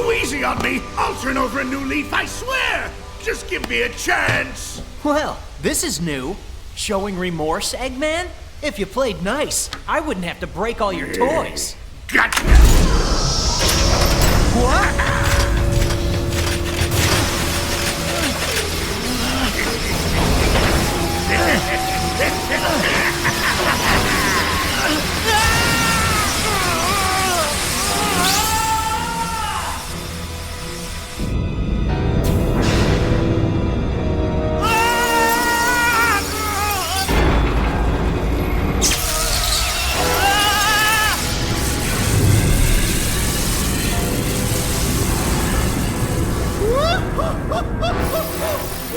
Go easy on me. I'll turn over a new leaf, I swear. Just give me a chance. Well, this is new. Showing remorse, Eggman? If you played nice, I wouldn't have to break all your toys. Gotcha. What?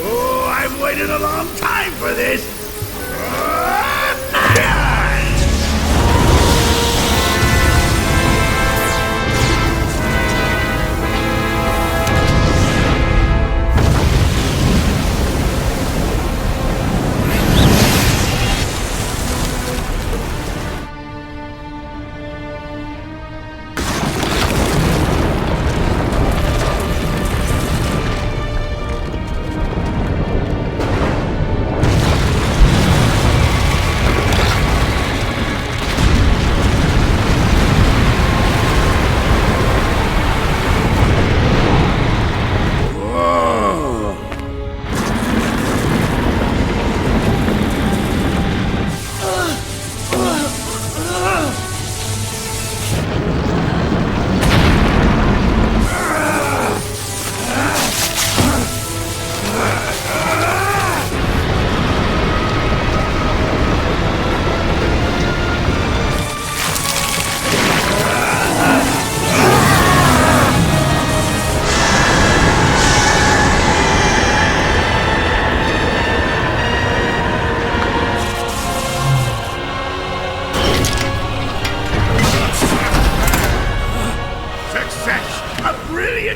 Oh, I've waited a long time for this.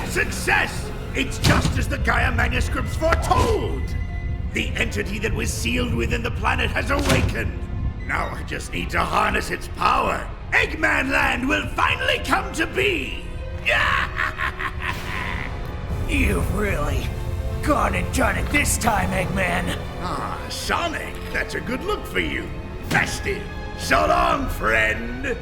Success! It's just as the Gaia manuscripts foretold! The entity that was sealed within the planet has awakened! Now I just need to harness its power! Eggman Land will finally come to be! You've really gone and done it this time, Eggman! Ah, Sonic, that's a good look for you. Festive! So long, friend!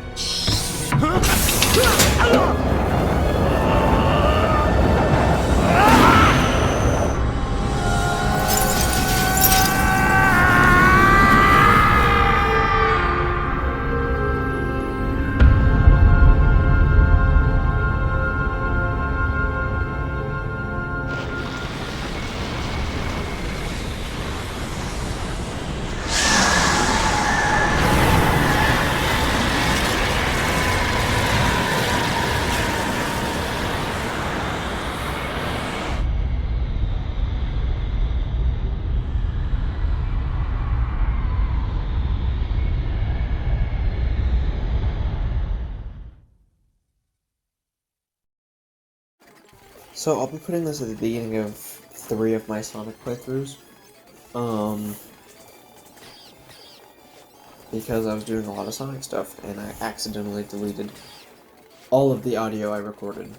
So I'll be putting this at the beginning of 3 of my Sonic playthroughs, because I was doing a lot of Sonic stuff, and I accidentally deleted all of the audio I recorded.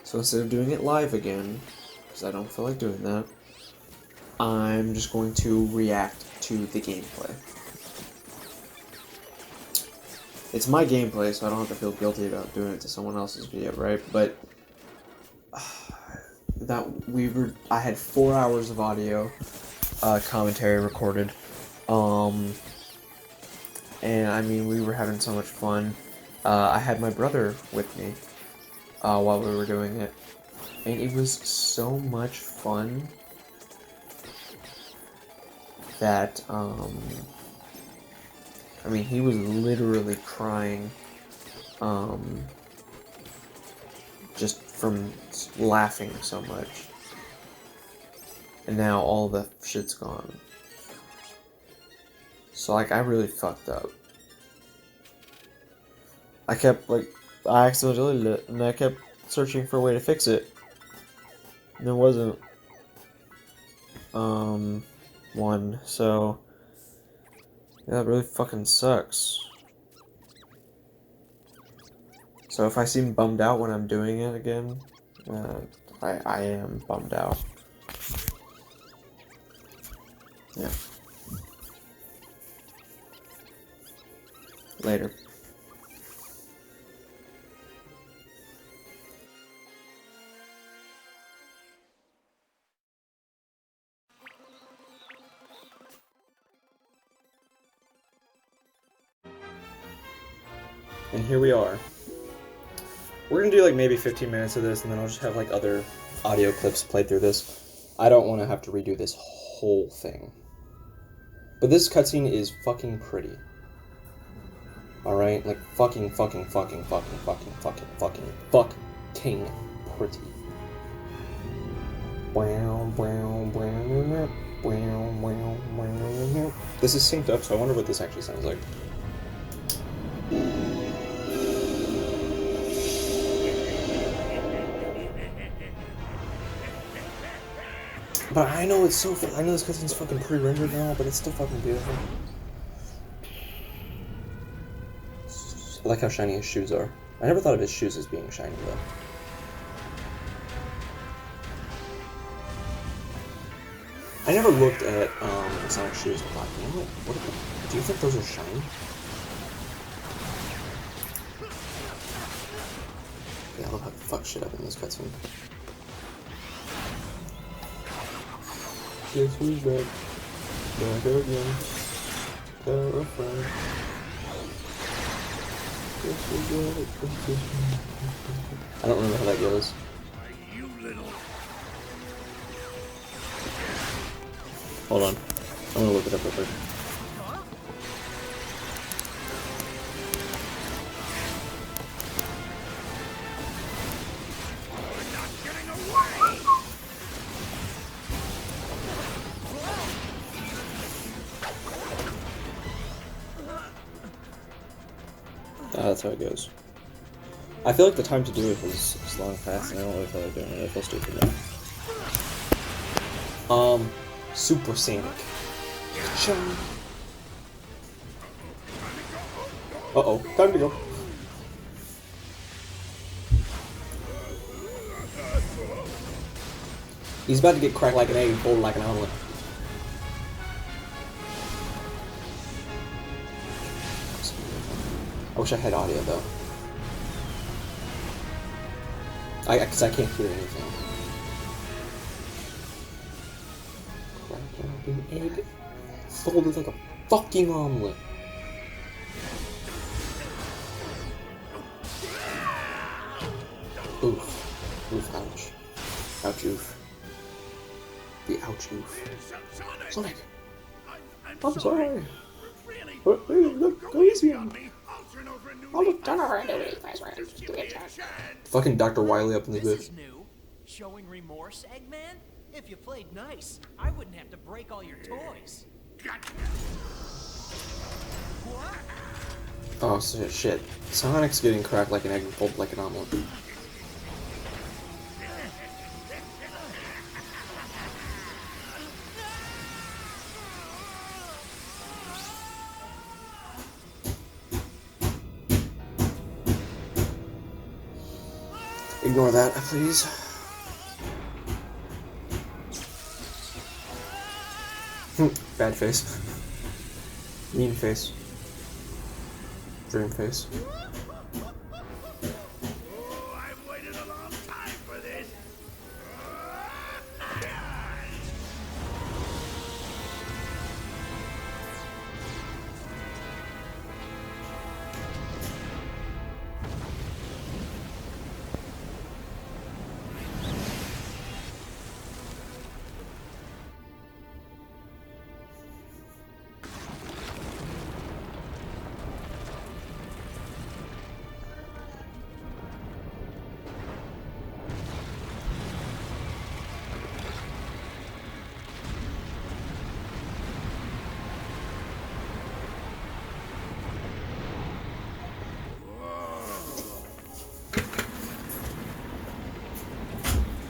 So instead of doing it live again, because I don't feel like doing that, I'm just going to react to the gameplay. It's my gameplay, so I don't have to feel guilty about doing it to someone else's video, right? But I had 4 hours of audio commentary recorded, and I mean, we were having so much fun. I had my brother with me while we were doing it, and it was so much fun that I mean, he was literally crying, just from laughing so much. And now all the shit's gone. So, like, I really fucked up. I accidentally deleted it, and I kept searching for a way to fix it. And there wasn't, one, so... yeah, that really fucking sucks. So if I seem bummed out when I'm doing it again, I am bummed out. Yeah. Later. And here we are. We're gonna do like maybe 15 minutes of this, and then I'll just have like other audio clips played through this. I don't want to have to redo this whole thing. But this cutscene is fucking pretty. Alright? Like fucking pretty. This is synced up, so I wonder what this actually sounds like. But I know it's so. I know this cutscene's fucking pre-rendered now, but it's still fucking beautiful. I like how shiny his shoes are. I never thought of his shoes as being shiny though. I never looked at Sonic's shoes and thought, you know what? Do you think those are shiny? Yeah, I love how to fuck shit up in this cutscene. Guess who's back? Back again. Terrified. I don't remember how that goes. You little... Hold on. I'm gonna look it up real quick. That's how it goes. I feel like the time to do it is long past, and I don't really feel like doing it. I feel stupid now. Super Sonic. Uh-oh, time to go. He's about to get cracked like an egg and folded like an omelet. I wish I had audio though. Cause I can't hear anything. Crack an egg, folded like a fucking omelet. Oof. Oof, ouch. Ouch, oof. The ouch, oof. Sonic! I'm sorry. Go easy on me. I'll look down over and do it. Fucking Dr. Wily up in the This bitch. is new. Showing remorse, Eggman? If you played nice, I wouldn't have to break all your toys. Oh shit. Sonic's getting cracked like an egg and folded like an omelet. Ignore that, please. Bad face. Mean face. Dream face. I've waited a long time for this.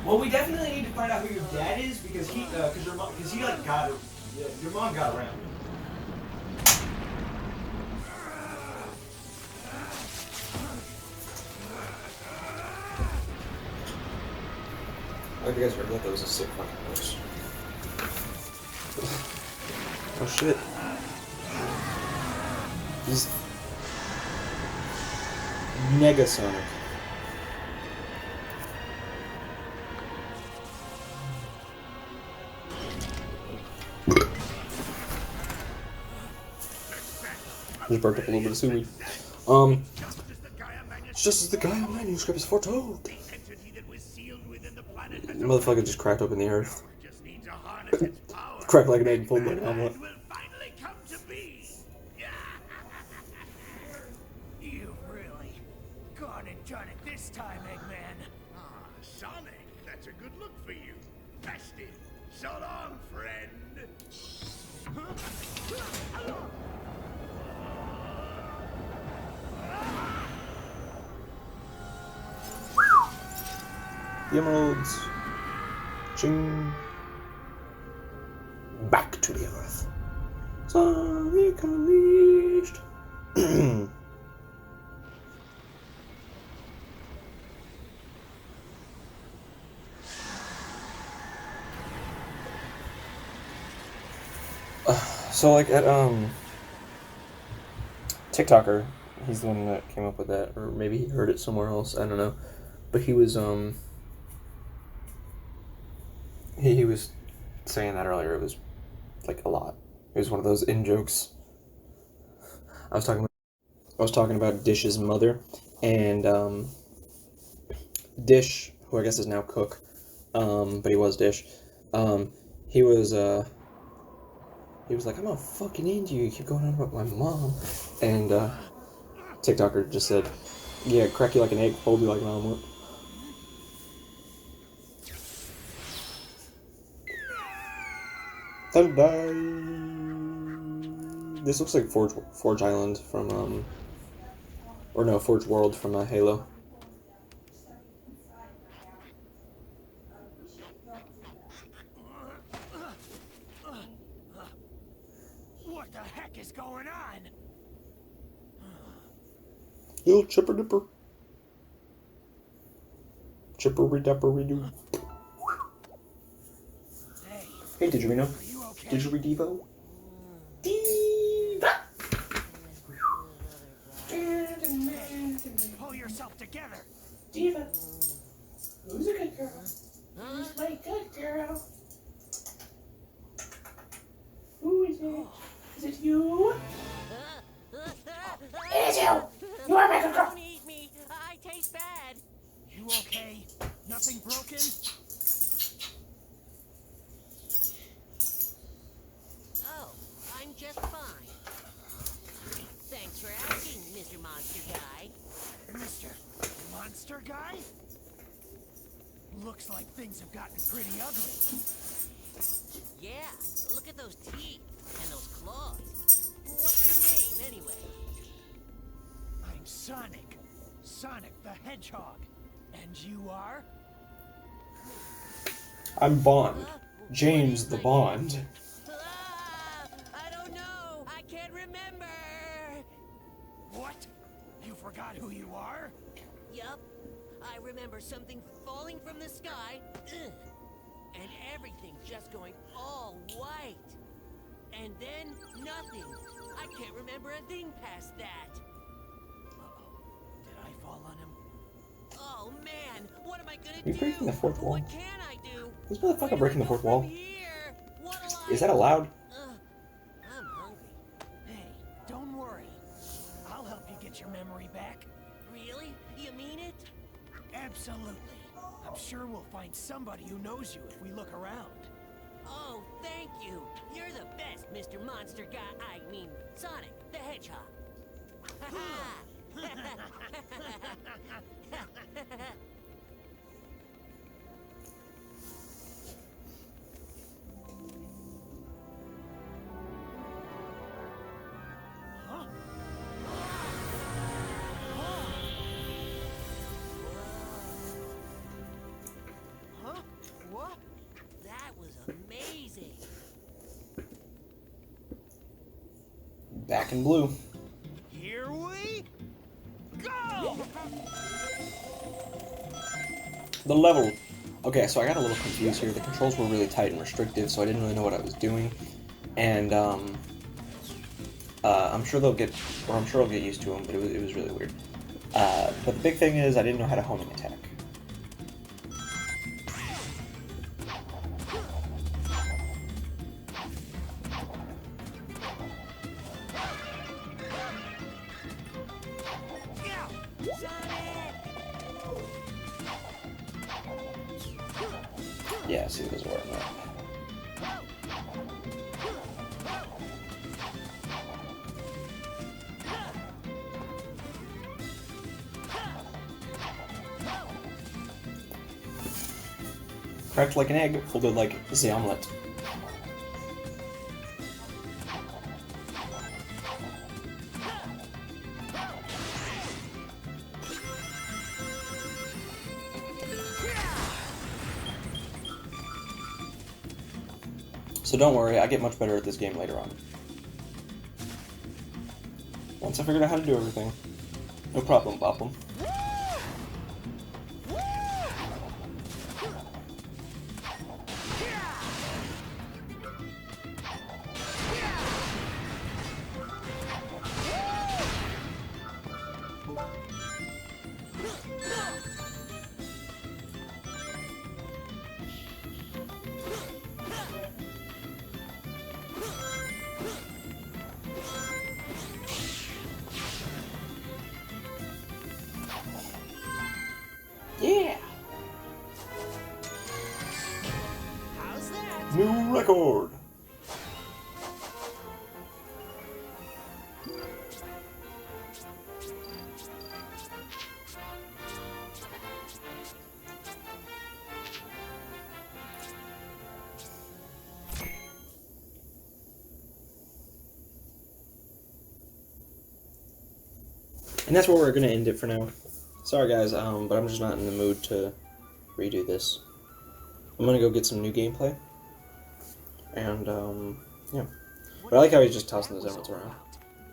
Well, we definitely need to find out who your dad is because he like got her. Your mom got around. Have you guys heard that? That was a sick fucking horse. Oh shit. He's Negasonic. Just burped up a little bit of seaweed. It's just as the Gaia manuscript is foretold. The entity that was sealed within the planet has Motherfucker just cracked open the earth. just need to harness its power. Cracked like an egg, pulled like an omelet. Eggman will finally come to be. You've really gone and done it this time, Eggman. Ah, Sonic, that's a good look for you. Bested. So long, friend. The emeralds. Ching. Back to the earth. Sonic Unleashed. So like at TikToker, he's the one that came up with that, or maybe he heard it somewhere else, I don't know. But he was he was saying that earlier. It was like a lot. It was one of those in jokes. I was talking about Dish's mother, and Dish, who I guess is now Cook, but he was Dish. He was like, I'm gonna fucking end you. You keep going on about my mom. And TikToker just said, yeah, crack you like an egg, fold you like an omelet. This looks like Forge Island from, or no, Forge World from Halo. What the heck is going on? Little chipper dipper. Chippery dippery doo. Hey, Didgerino. Are you okay? Didgeridevo. Pull yourself together. Diva, who's a good girl? Who's my good girl? Who is it? Is it you? It is you! You are my good girl! Don't eat me. I taste bad. You okay? Nothing broken? Oh, I'm just fine. Thanks for asking, Mr. Monster Guy. Mr. Monster Guy? Looks like things have gotten pretty ugly. Yeah, look at those teeth and those claws. What's your name, anyway? I'm Sonic. Sonic the Hedgehog. And you are? I'm Bond. James the Bond. Ah, I don't know. I can't remember. What? You forgot who you are? Yup. I remember something falling from the sky. Ugh, and everything just going all white. And then nothing. I can't remember a thing past that. Uh-oh. Did I fall on him? Oh man, what am I gonna You're do? breaking the fourth wall. What can I do? This motherfucker breaking the fourth wall. Here? What'll Is that allowed? I'm hungry. Hey, don't worry. I'll help you get your memory back. Really? You mean it? Absolutely. I'm sure we'll find somebody who knows you if we look around. Oh, thank you. You're the best, Mr. Monster Guy. I mean, Sonic the Hedgehog. Huh? Huh? What? That was amazing. Back in blue. Here we go! The level Okay, so I got a little confused here. The controls were really tight and restrictive, so I didn't really know what I was doing. And I'm sure I'll get used to them, but it was really weird. But the big thing is I didn't know how to homing attack. Yeah, see, this is where I'm at. Cracked like an egg, folded like the omelette. So don't worry, I get much better at this game later on. Once I figured out how to do everything. No problem, Boplum. Yeah! How's that? New record! And that's where we're gonna end it for now. Sorry guys, but I'm just not in the mood to redo this. I'm gonna go get some new gameplay. And, yeah. But I like how he's just tossing those emeralds around.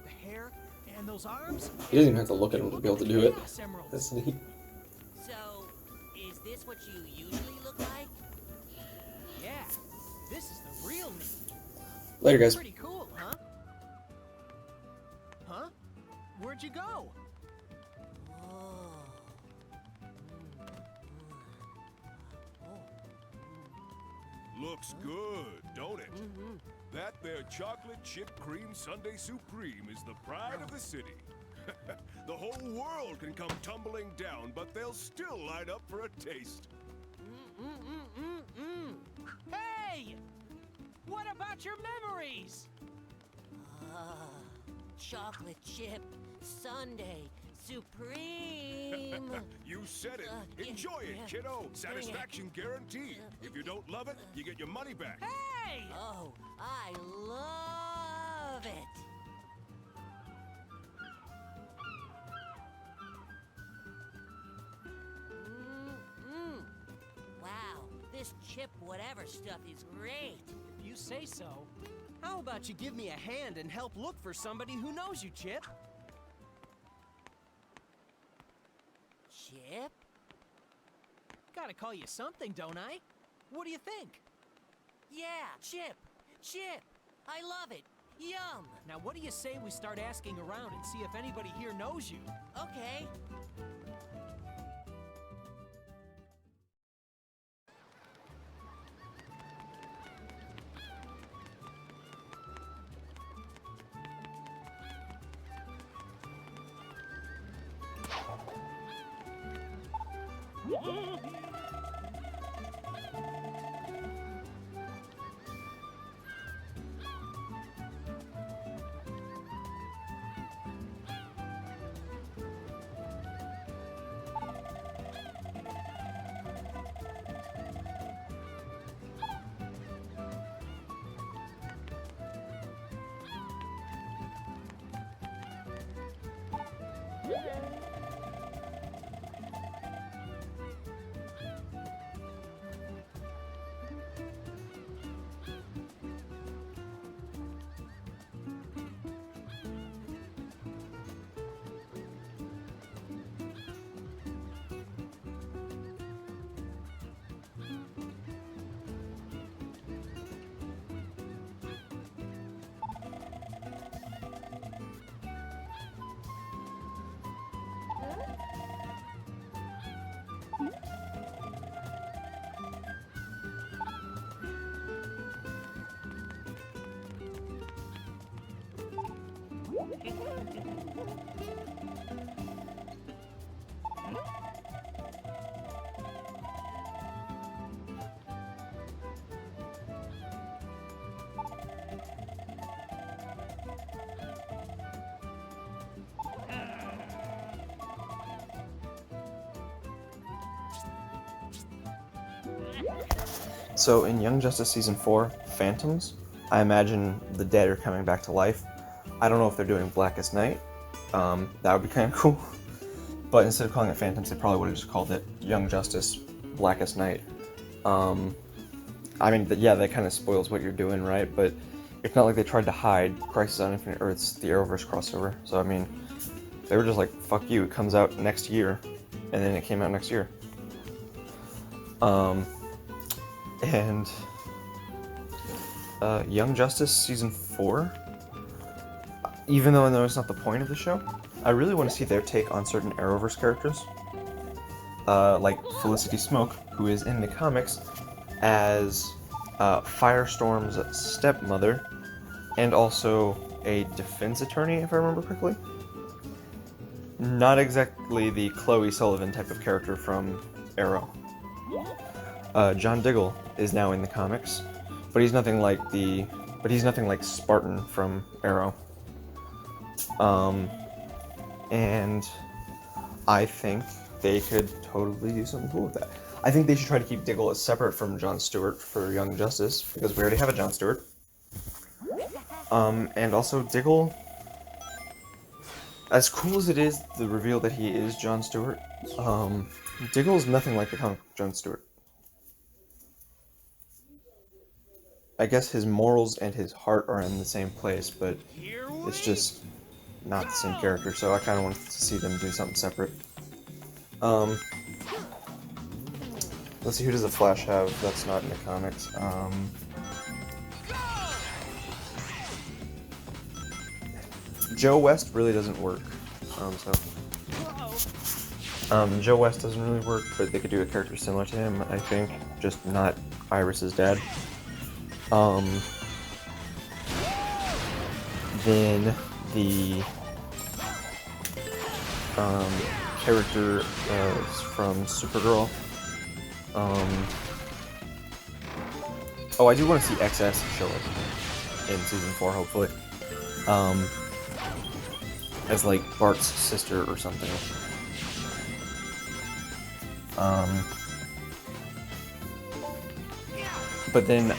The hair and those arms? He doesn't even have to look at them to be able to do it. Yes, emeralds. That's neat. So, is this what you usually look like? Yeah, this is the real me. Later guys. Pretty cool, huh? Huh? Where'd you go? Looks good, don't it? That there chocolate chip cream sundae supreme is the pride of the city. The whole world can come tumbling down, but they'll still line up for a taste. Hey! What about your memories? Chocolate chip sundae supreme. You said it. Yeah, Enjoy it, yeah. kiddo. Satisfaction guaranteed. If you don't love it, you get your money back. Hey! Oh, I love it. Wow, this chip whatever stuff is great. If you say so. How about you give me a hand and help look for somebody who knows you, Chip? Chip? Gotta call you something, don't I? What do you think? Yeah, Chip. Chip. I love it. Yum. Now what do you say we start asking around and see if anybody here knows you? Okay. So in Young Justice Season 4, Phantoms, I imagine the dead are coming back to life. I don't know if they're doing Blackest Night. That would be kind of cool. But instead of calling it Phantoms, they probably would have just called it Young Justice Blackest Night. I mean, yeah, that kind of spoils what you're doing, right? But it's not like they tried to hide Crisis on Infinite Earths, the Arrowverse crossover. So, I mean, they were just like, fuck you, it comes out next year. And then it came out next year. And Young Justice Season 4, even though I know it's not the point of the show, I really want to see their take on certain Arrowverse characters. Like Felicity Smoke, who is in the comics as Firestorm's stepmother, and also a defense attorney, if I remember correctly. Not exactly the Chloe Sullivan type of character from Arrow. John Diggle is now in the comics, but he's nothing like Spartan from Arrow. And I think they could totally do something cool with that. I think they should try to keep Diggle as separate from John Stewart for Young Justice, because we already have a John Stewart. And also Diggle, as cool as it is, the reveal that he is John Stewart, Diggle is nothing like the comic John Stewart. I guess his morals and his heart are in the same place, but it's just not the same character, so I kind of want to see them do something separate. Let's see, who does the Flash have that's not in the comics? Joe West really doesn't work, Joe West doesn't really work, but they could do a character similar to him, I think, just not Iris's dad. Then the character from Supergirl. Oh, I do want to see XS show up in Season 4, hopefully. As like Bart's sister or something. But then,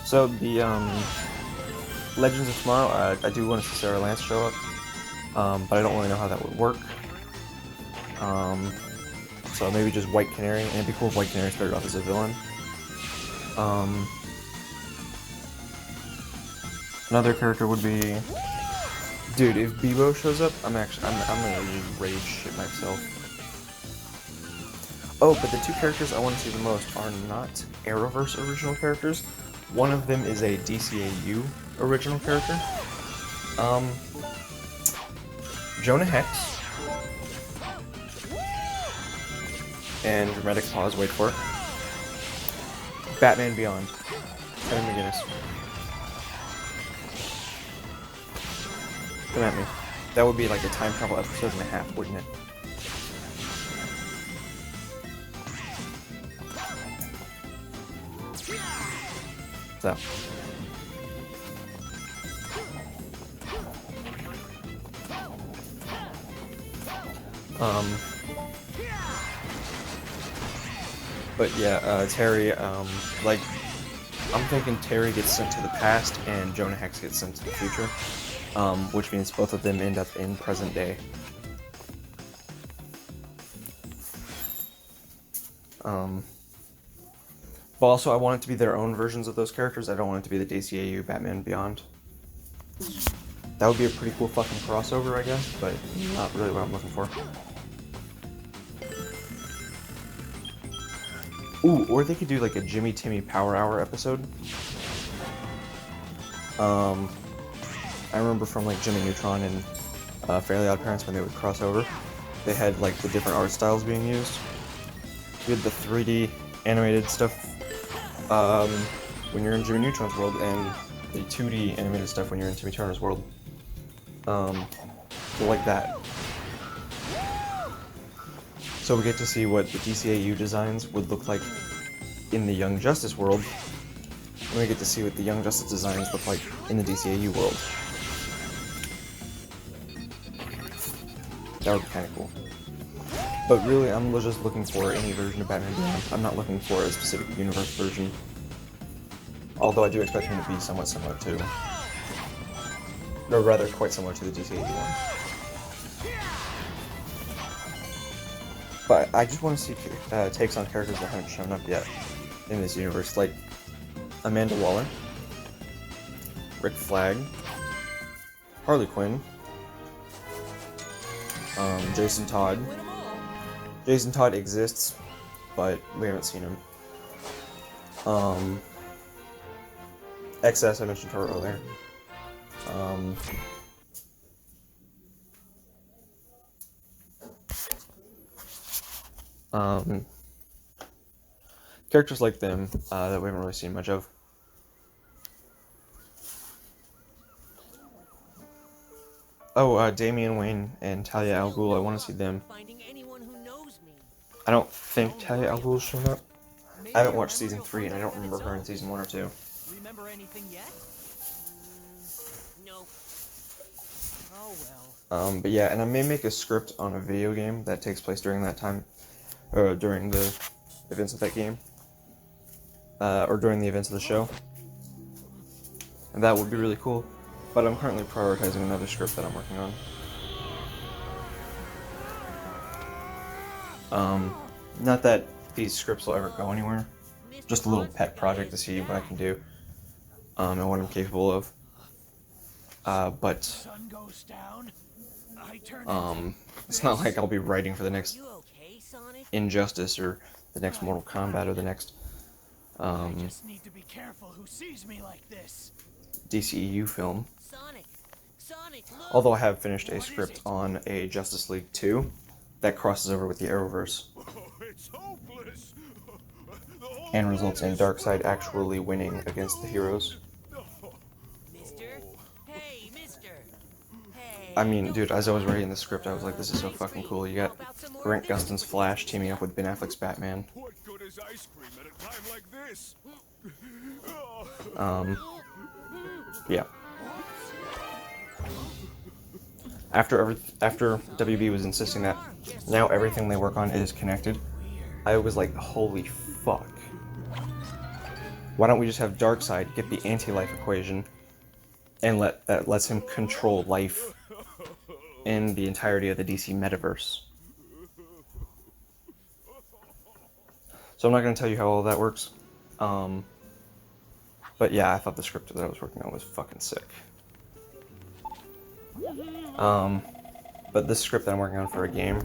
so the Legends of Tomorrow, I do want to see Sarah Lance show up, but I don't really know how that would work. So maybe just White Canary, and it'd be cool if White Canary started off as a villain. Another character would be, dude, if Bebo shows up, I'm gonna just rage shit myself. Oh, but the two characters I want to see the most are not Arrowverse original characters. One of them is a DCAU original character. Jonah Hex. And dramatic pause, wait for it. Batman Beyond. Kevin McGinnis. Come at me. That would be like a time travel episode and a half, wouldn't it? So. But yeah, Terry, like, I'm thinking Terry gets sent to the past and Jonah Hex gets sent to the future, which means both of them end up in present day. But also, I want it to be their own versions of those characters. I don't want it to be the DCAU Batman Beyond. That would be a pretty cool fucking crossover, I guess, but not really what I'm looking for. Ooh, or they could do like a Jimmy Timmy Power Hour episode. I remember from like Jimmy Neutron and Fairly Odd Parents when they would cross over, they had like the different art styles being used. We had the 3D animated stuff when you're in Jimmy Neutron's world, and the 2D animated stuff when you're in Timmy Turner's world. So like that. So we get to see what the DCAU designs would look like in the Young Justice world, and we get to see what the Young Justice designs look like in the DCAU world. That would be kind of cool. But really, I'm just looking for any version of Batman Beyond. I'm not looking for a specific universe version. Although I do expect him to be somewhat similar to... or rather, quite similar to the DCAU one. But I just want to see takes on characters that haven't shown up yet in this universe, like Amanda Waller, Rick Flag, Harley Quinn, Jason Todd. Jason Todd exists, but we haven't seen him. XS, I mentioned her earlier. Characters like them that we haven't really seen much of. Oh, Damian Wayne and Talia al Ghul, I want to see them. I don't think Talia al Ghul's shown up. I haven't watched season 3 and I don't remember her in season 1 or 2. Remember anything yet? No. Oh well. But yeah, and I may make a script on a video game that takes place during that time, or during the events of that game, or during the events of the show. And that would be really cool. But I'm currently prioritizing another script that I'm working on. Not that these scripts will ever go anywhere. Just a little pet project to see what I can do, and what I'm capable of. But it's not like I'll be writing for the next Injustice or the next Mortal Kombat or the next DCEU film. Although I have finished a script on a Justice League 2 that crosses over with the Arrowverse and results in Darkseid actually winning against the heroes. I mean, dude, as I was writing the script, I was like, this is so fucking cool. You got Grant Gustin's Flash teaming up with Ben Affleck's Batman. What good is ice cream at a time like this? Yeah. After WB was insisting that now everything they work on is connected, I was like, holy fuck. Why don't we just have Darkseid get the anti-life equation and that lets him control life in the entirety of the DC metaverse. So I'm not going to tell you how all that works. But yeah, I thought the script that I was working on was fucking sick. But this script that I'm working on for a game,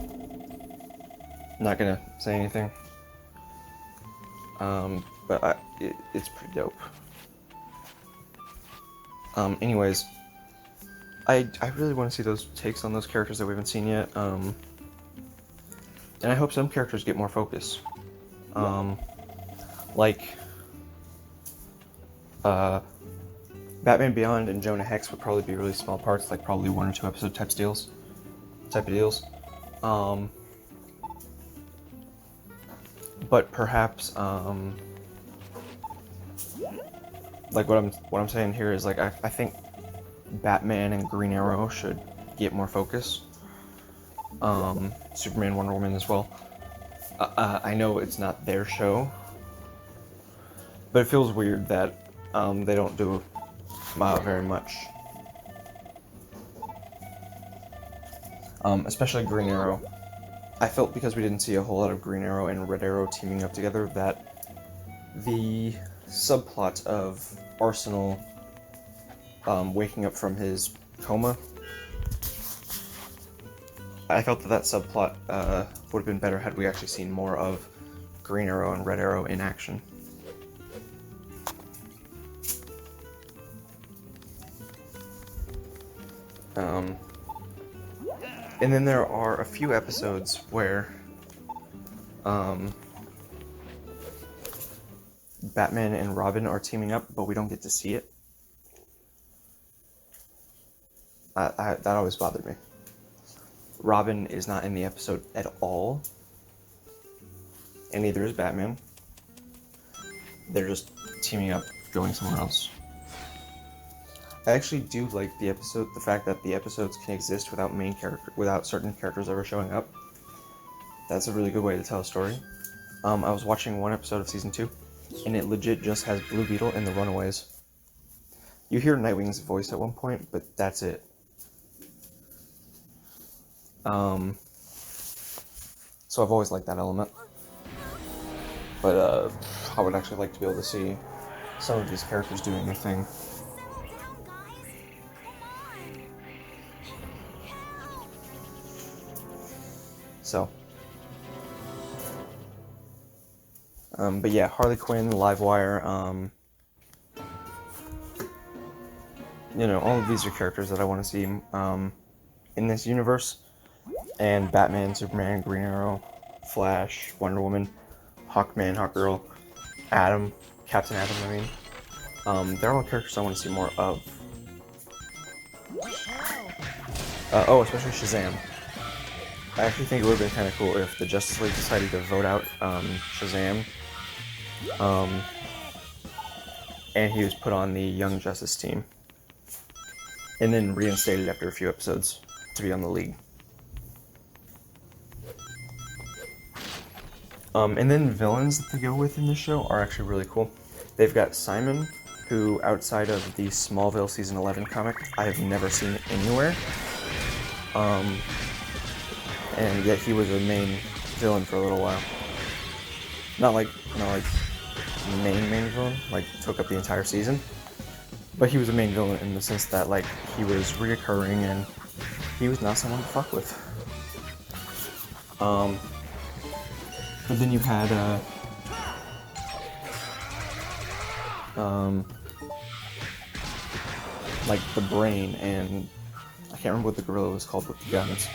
not going to say anything. But it's pretty dope. Anyways, I really want to see those takes on those characters that we haven't seen yet. And I hope some characters get more focus. Like Batman Beyond and Jonah Hex would probably be really small parts, like probably 1 or 2 episode type of deals. But perhaps like what I'm saying here is like I think Batman and Green Arrow should get more focus. Superman, Wonder Woman as well. I know it's not their show, but it feels weird that they don't do very much. Especially Green Arrow. I felt because we didn't see a whole lot of Green Arrow and Red Arrow teaming up together that the subplot of Arsenal waking up from his coma, I felt that subplot would have been better had we actually seen more of Green Arrow and Red Arrow in action. And then there are a few episodes where Batman and Robin are teaming up, but we don't get to see it. That always bothered me. Robin is not in the episode at all, and neither is Batman. They're just teaming up, going somewhere else. I actually do like the fact that the episodes can exist without certain characters ever showing up. That's a really good way to tell a story. I was watching one episode of season 2, and it legit just has Blue Beetle and the Runaways. You hear Nightwing's voice at one point, but that's it. So I've always liked that element. But I would actually like to be able to see some of these characters doing their thing. So, but yeah, Harley Quinn, Livewire, you know, all of these are characters that I want to see in this universe. And Batman, Superman, Green Arrow, Flash, Wonder Woman, Hawkman, Hawkgirl, Atom, Captain Atom, I mean. They're all characters I want to see more of. Especially Shazam. I actually think it would have been kind of cool if the Justice League decided to vote out Shazam, and he was put on the Young Justice team, and then reinstated after a few episodes to be on the League. And then villains that they go with in this show are actually really cool. They've got Simon, who outside of the Smallville Season 11 comic, I have never seen anywhere. And yet he was a main villain for a little while. Not like main villain, like took up the entire season. But he was a main villain in the sense that like he was reoccurring and he was not someone to fuck with. But then you had like the Brain, and I can't remember what the gorilla was called with the guns,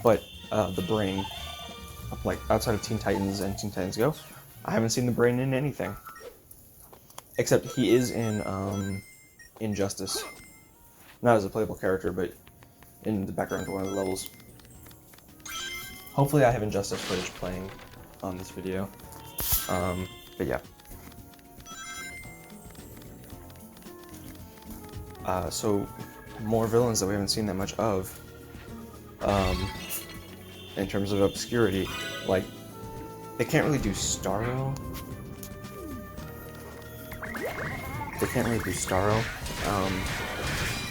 but the Brain, like outside of Teen Titans and Teen Titans Go, I haven't seen the Brain in anything, except he is in Injustice, not as a playable character, but in the background to one of the levels. Hopefully I have Injustice footage playing on this video, but yeah. So more villains that we haven't seen that much of, in terms of obscurity. Like, they can't really do Starro.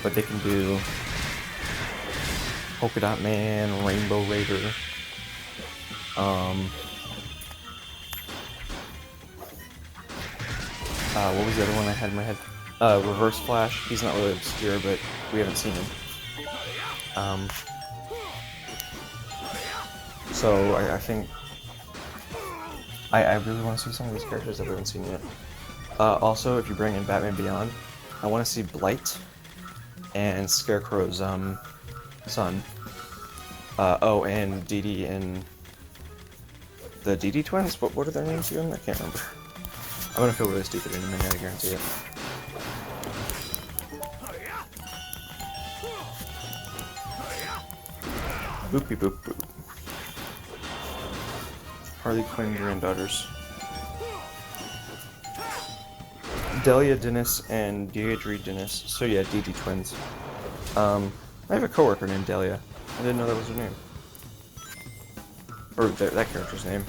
But they can do Polka Dot Man, Rainbow Raider, what was the other one I had in my head? Reverse Flash. He's not really obscure, but we haven't seen him. So I think I really want to see some of these characters that we haven't seen yet. Also, if you bring in Batman Beyond, I want to see Blight and Scarecrow's son. And Dee Dee and the Dee Dee twins. What are their names again? I can't remember. I'm gonna feel really stupid in a minute, I guarantee it. Boopy boop boop. Harley Quinn granddaughters. Delia Dennis and Deirdre Dennis. So yeah, Dee Dee twins. I have a coworker named Delia. I didn't know that was her name. Or that character's name.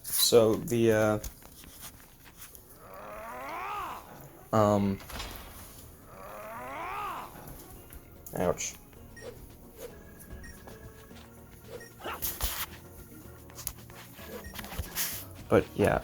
So the ouch. But yeah,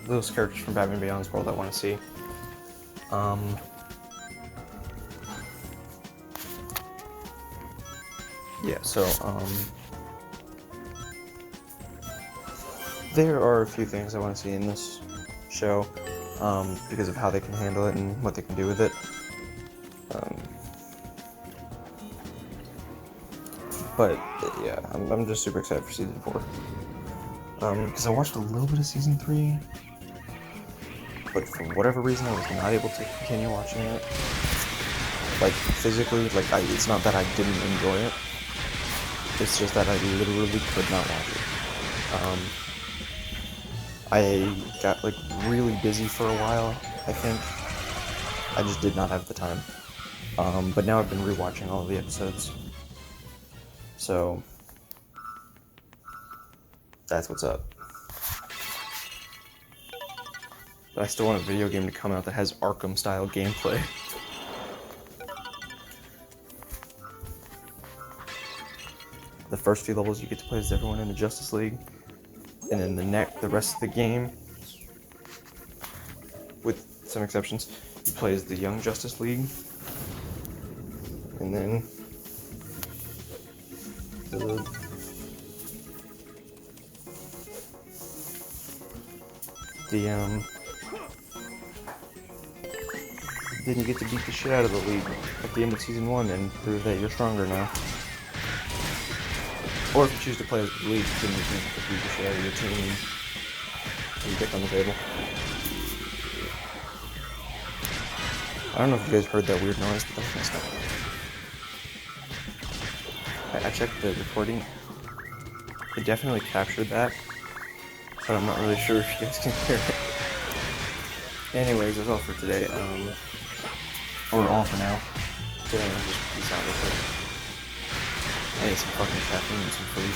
those characters from Batman Beyond's world I want to see. Yeah, so there are a few things I want to see in this show, because of how they can handle it and what they can do with it. But yeah, I'm just super excited for season 4. Because I watched a little bit of season 3, but for whatever reason I was not able to continue watching it. Like, physically, like, it's not that I didn't enjoy it, it's just that I literally could not watch it. I got, like, really busy for a while, I think. I just did not have the time. But now I've been rewatching all of the episodes. So, that's what's up. But I still want a video game to come out that has Arkham-style gameplay. The first few levels you get to play as everyone in the Justice League, and then the rest of the game, with some exceptions, you play as the Young Justice League, and then then you get to beat the shit out of the League at the end of season 1 and prove that you're stronger now. Or if you choose to play as the League, then you can beat the shit out of your team and get on the table. I don't know if you guys heard that weird noise, but that's messed up. I checked the recording. It definitely captured that, but I'm not really sure if you guys can hear it. Anyways, that's all for today. Or all for now. So just peace out real quick. I need some fucking caffeine and some food.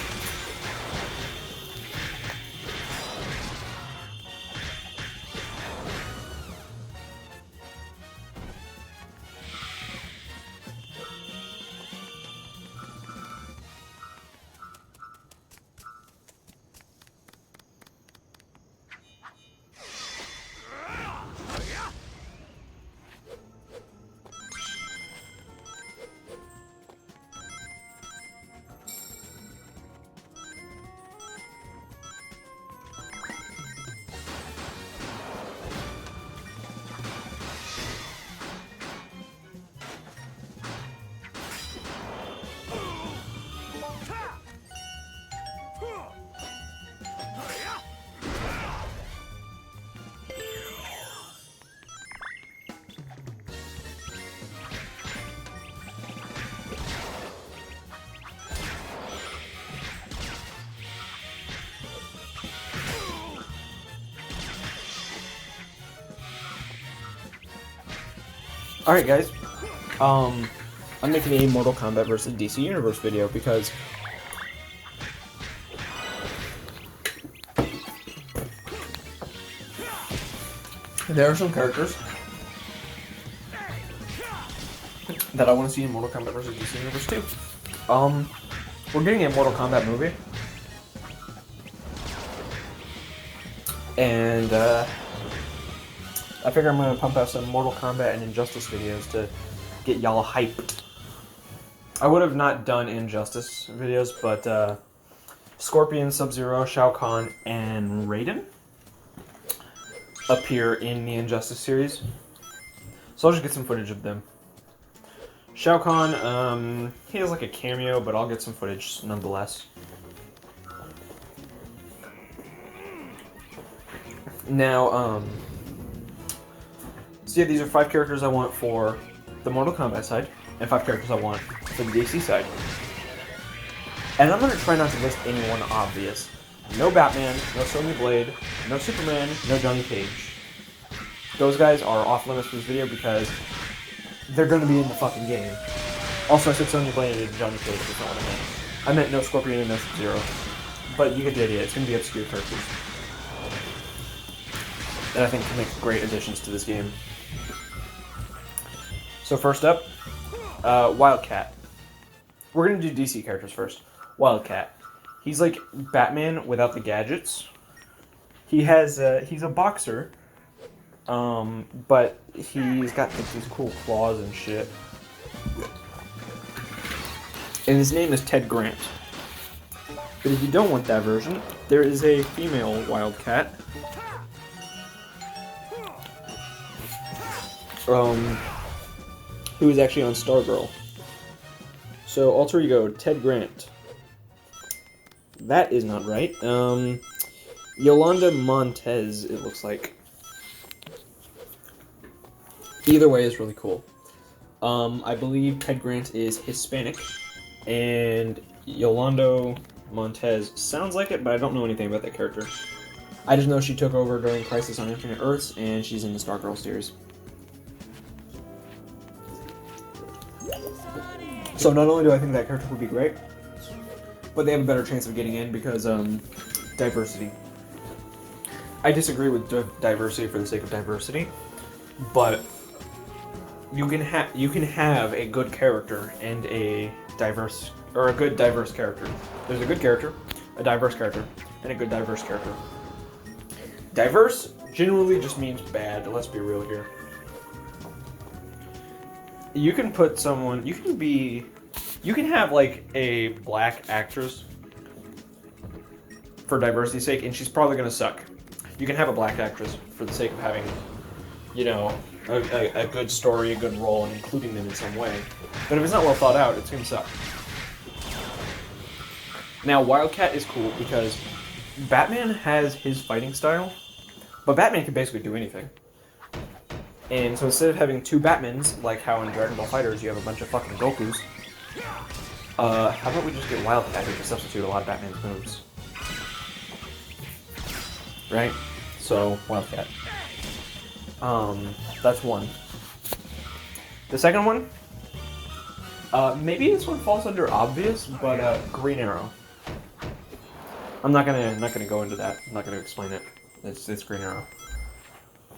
Alright guys, I'm making a Mortal Kombat vs. DC Universe video because there are some characters that I want to see in Mortal Kombat vs. DC Universe 2. We're getting a Mortal Kombat movie, and I figure I'm gonna pump out some Mortal Kombat and Injustice videos to get y'all hyped. I would have not done Injustice videos, but Scorpion, Sub-Zero, Shao Kahn, and Raiden appear in the Injustice series. So I'll just get some footage of them. Shao Kahn, he has like a cameo, but I'll get some footage nonetheless. Now, so yeah, these are 5 characters I want for the Mortal Kombat side, and 5 characters I want for the DC side. And I'm gonna try not to list anyone obvious. No Batman, no Sonya Blade, no Superman, no Johnny Cage. Those guys are off limits for this video because they're gonna be in the fucking game. Also, I said Sonya Blade and Johnny Cage, that's not what I meant. I meant no Scorpion and no Sub-Zero. But you get the idea, it's gonna be obscure characters that I think can make great additions to this game. So first up, Wildcat. We're gonna do DC characters first. Wildcat. He's like Batman without the gadgets. He has, he's a boxer, but he's got like, these cool claws and shit. And his name is Ted Grant. But if you don't want that version, there is a female Wildcat. Who is actually on Stargirl. So, alter ego, Ted Grant. That is not right. Yolanda Montez, it looks like. Either way is really cool. I believe Ted Grant is Hispanic, and Yolanda Montez sounds like it, but I don't know anything about that character. I just know she took over during Crisis on Infinite Earths, and she's in the Stargirl series. So not only do I think that character would be great, but they have a better chance of getting in because, diversity. I disagree with diversity for the sake of diversity, but you can have a good character and a diverse character. There's a good character, a diverse character, and a good diverse character. Diverse generally just means bad. Let's be real here. You can put someone. You can have like a black actress for diversity's sake, and she's probably gonna suck. You can have a black actress for the sake of having, you know, a good story, a good role, and including them in some way. But if it's not well thought out, it's gonna suck. Now, Wildcat is cool because Batman has his fighting style, but Batman can basically do anything. And so instead of having two Batmans, like how in Dragon Ball FighterZ you have a bunch of fucking Gokus, how about we just get Wildcat who can substitute a lot of Batman's moves? Right? So, Wildcat. That's one. The second one, maybe this one falls under obvious, but Green Arrow. I'm not gonna go into that. I'm not gonna explain it. It's Green Arrow.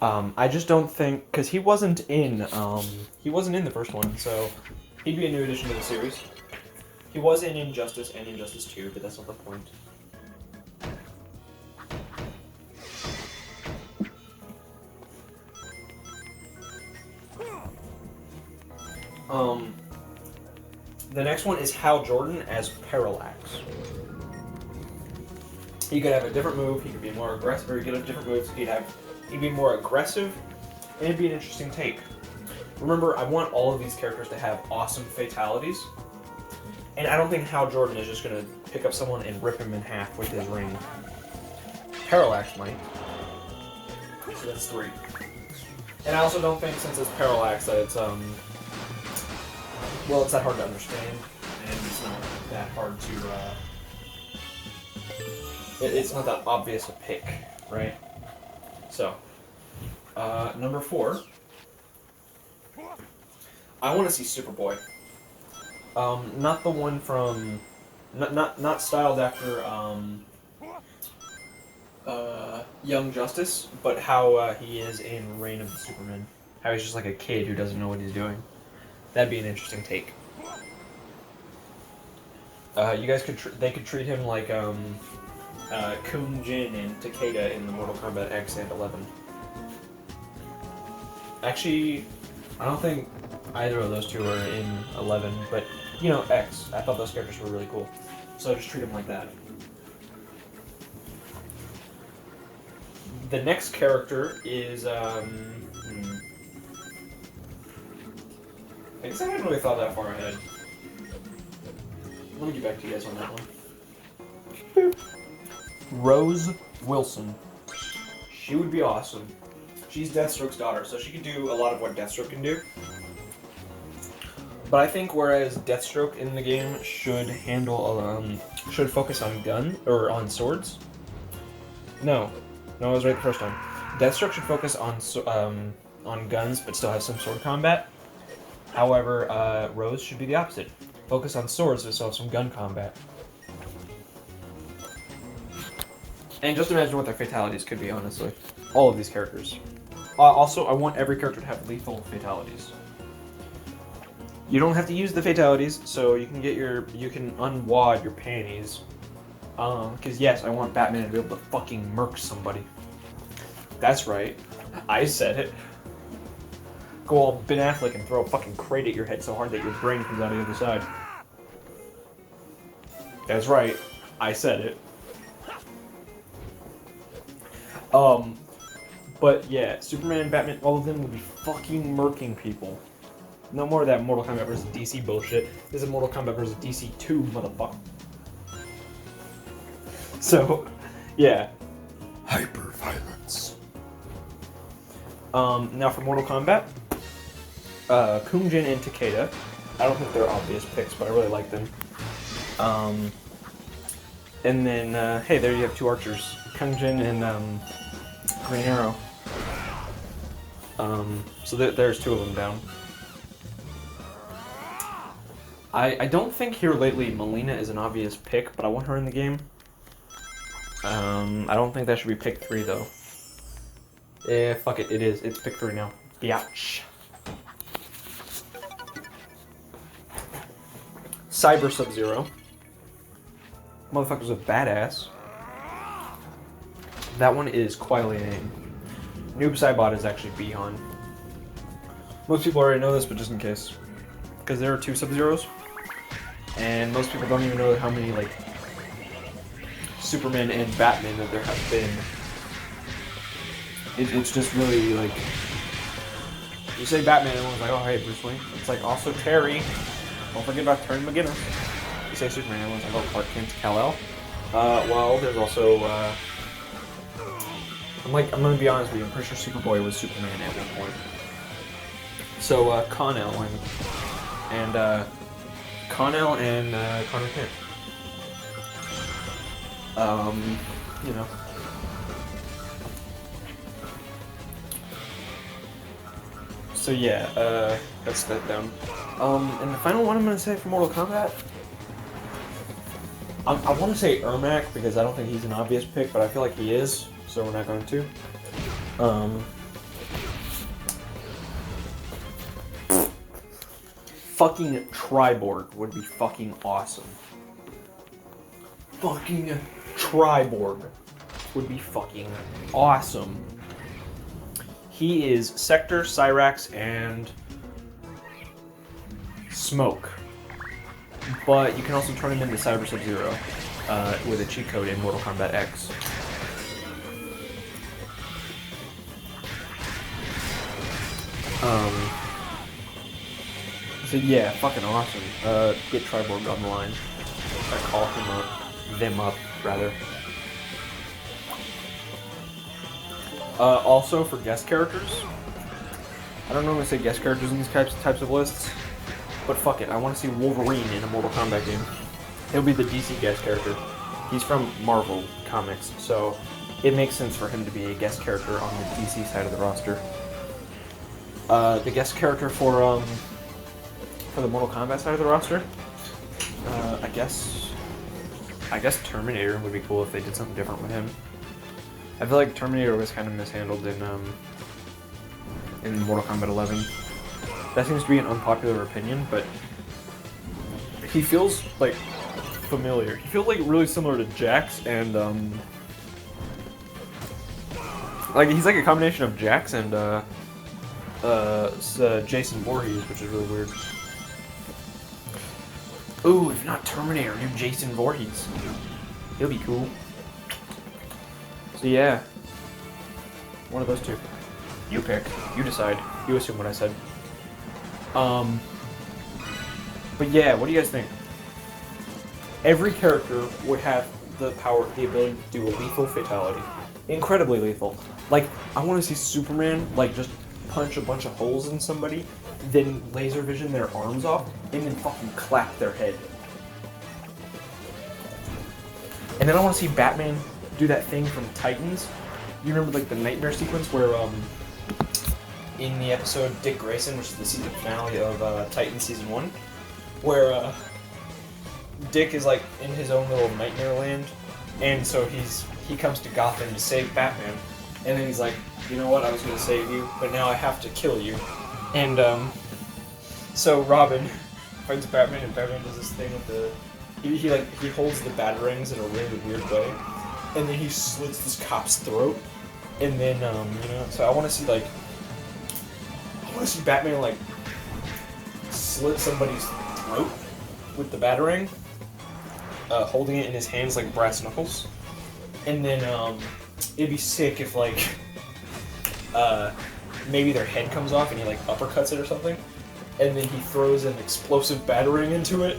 I just don't think because he wasn't in the first one, so he'd be a new addition to the series. He was in Injustice and Injustice 2, but that's not the point. The next one is Hal Jordan as Parallax. He could have a different move, he could be more aggressive, or he could have different moves, he'd be more aggressive, and it'd be an interesting take. Remember, I want all of these characters to have awesome fatalities, and I don't think Hal Jordan is just going to pick up someone and rip him in half with his ring. Parallax might. So that's 3. And I also don't think, since it's Parallax, that it's, well, it's that hard to understand, and it's not that hard to, it's not that obvious a pick, right? So, number 4, I want to see Superboy. Not the one from, not styled after, Young Justice, but how, he is in Reign of the Superman. How he's just like a kid who doesn't know what he's doing. That'd be an interesting take. You guys they could treat him like, Kun Jin and Takeda in the Mortal Kombat X and 11. Actually, I don't think either of those two are in 11, but, you know, X. I thought those characters were really cool. So just treat them like that. The next character is, I guess I hadn't really thought that far ahead. Let me get back to you guys on that one. Rose Wilson. She would be awesome. She's Deathstroke's daughter, so she could do a lot of what Deathstroke can do. But I think whereas Deathstroke in the game should should focus on on swords. No, I was right the first time. Deathstroke should focus on guns, but still have some sword combat. However, Rose should be the opposite. Focus on swords, but still have some gun combat. And just imagine what their fatalities could be, honestly. All of these characters. Also, I want every character to have lethal fatalities. You don't have to use the fatalities, so you can unwad your panties. Because yes, I want Batman to be able to fucking murk somebody. That's right. I said it. Go all Ben Affleck and throw a fucking crate at your head so hard that your brain comes out the other side. That's right. I said it. But yeah, Superman and Batman, all of them would be fucking murking people. No more of that Mortal Kombat vs. DC bullshit. This is Mortal Kombat vs. DC 2, motherfucker. So, yeah. Hyper violence. Now for Mortal Kombat, Kung Jin and Takeda. I don't think they're obvious picks, but I really like them. And then, hey, there you have two archers, Kung Jin and Green Arrow. So there's two of them down. I don't think here lately Melina is an obvious pick, but I want her in the game. I don't think that should be pick 3 though. Yeah, fuck it, it is. It's pick 3 now. Biatch. Cyber Sub-Zero. Motherfucker's a badass. That one is Kuai Liang. Noob Saibot is actually Bihan. Most people already know this, but just in case. Because there are 2 Sub-Zeros. And most people don't even know how many, like, Superman and Batman that there have been. It's just really, like... You say Batman, everyone's like, oh, hey, Bruce Wayne. It's like, also Terry. Don't forget about Terry McGinnis. You say Superman, everyone's like, oh, Clark Kent, Kal-El. Well, there's also, I'm gonna be honest with you, I'm pretty sure Superboy was Superman at one point. So, Con-El and Connor Kent. You know. So yeah, that's that down. And the final one I'm gonna say for Mortal Kombat, I want to say Ermac because I don't think he's an obvious pick, but I feel like he is, so we're not going to. Fucking Triborg would be fucking awesome. Fucking Triborg would be fucking awesome. He is Sector, Cyrax, and Smoke. But you can also turn him into Cyber Sub-Zero with a cheat code in Mortal Kombat X. So yeah, fucking awesome. Get Triborg on the line. I call him up. Them up, rather. Also, for guest characters, I don't normally say guest characters in these types of lists, but fuck it, I want to see Wolverine in a Mortal Kombat game. He'll be the DC guest character. He's from Marvel Comics, so it makes sense for him to be a guest character on the DC side of the roster. The guest character for the Mortal Kombat side of the roster, I guess Terminator would be cool if they did something different with him. I feel like Terminator was kind of mishandled in Mortal Kombat 11. That seems to be an unpopular opinion, but he feels like familiar. He feels like really similar to Jax and like he's like a combination of Jax and Jason Voorhees, which is really weird. Ooh, if not Terminator, do Jason Voorhees. He'll be cool. So yeah, one of those two. You pick. You decide. You assume what I said. But yeah, what do you guys think? Every character would have the ability to do a lethal fatality. Incredibly lethal. Like, I want to see Superman, like, just punch a bunch of holes in somebody, then laser vision their arms off, and then fucking clap their head. And then I want to see Batman do that thing from Titans. You remember, like, the nightmare sequence where, in the episode Dick Grayson, which is the season finale of Titans Season 1, where Dick is like in his own little nightmare land, and so he comes to Gotham to save Batman, and then he's like, you know what, I was gonna save you, but now I have to kill you. And so Robin fights Batman, and Batman does this thing with the he holds the batarangs in a really weird way, and then he slits this cop's throat, and then you know, so I want to see Batman like slit somebody's throat with the batarang, holding it in his hands like brass knuckles. And then it'd be sick if like maybe their head comes off and he like uppercuts it or something, and then he throws an explosive batarang into it,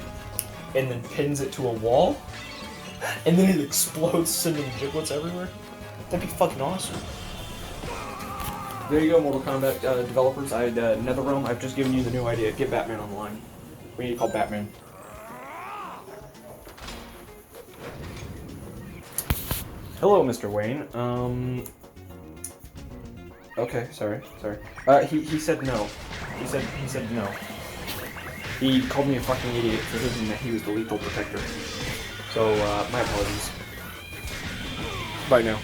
and then pins it to a wall, and then it explodes, sending giblets everywhere. That'd be fucking awesome. There you go, Mortal Kombat developers. NetherRealm, I've just given you the new idea. Get Batman on the line. We need to call Batman. Hello, Mr. Wayne. Okay, sorry. He said no. He said no. He called me a fucking idiot for thinking that he was the lethal protector. So, my apologies. Bye now.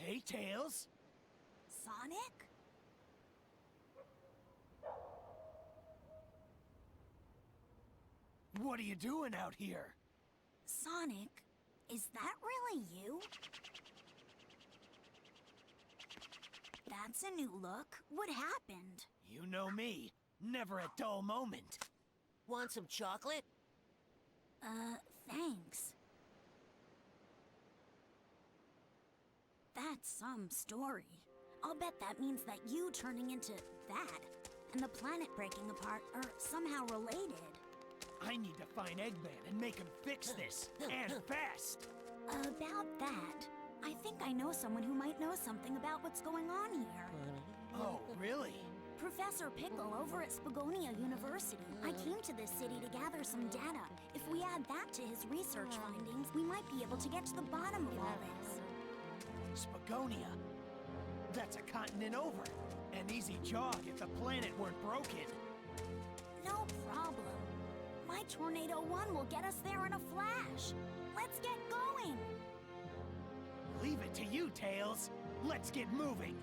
Hey, Tails. Sonic? What are you doing out here? Sonic, is that really you? That's a new look. What happened? You know me. Never a dull moment. Want some chocolate? Thanks. That's some story. I'll bet that means that you turning into that and the planet breaking apart are somehow related. I need to find Eggman and make him fix this, and fast! About that, I think I know someone who might know something about what's going on here. Oh, really? Professor Pickle over at Spagonia University. I came to this city to gather some data. If we add that to his research findings, we might be able to get to the bottom of all this. Spagonia. That's a continent over. An easy jog if the planet weren't broken. No problem. My Tornado 1 will get us there in a flash. Let's get going! Leave it to you, Tails. Let's get moving.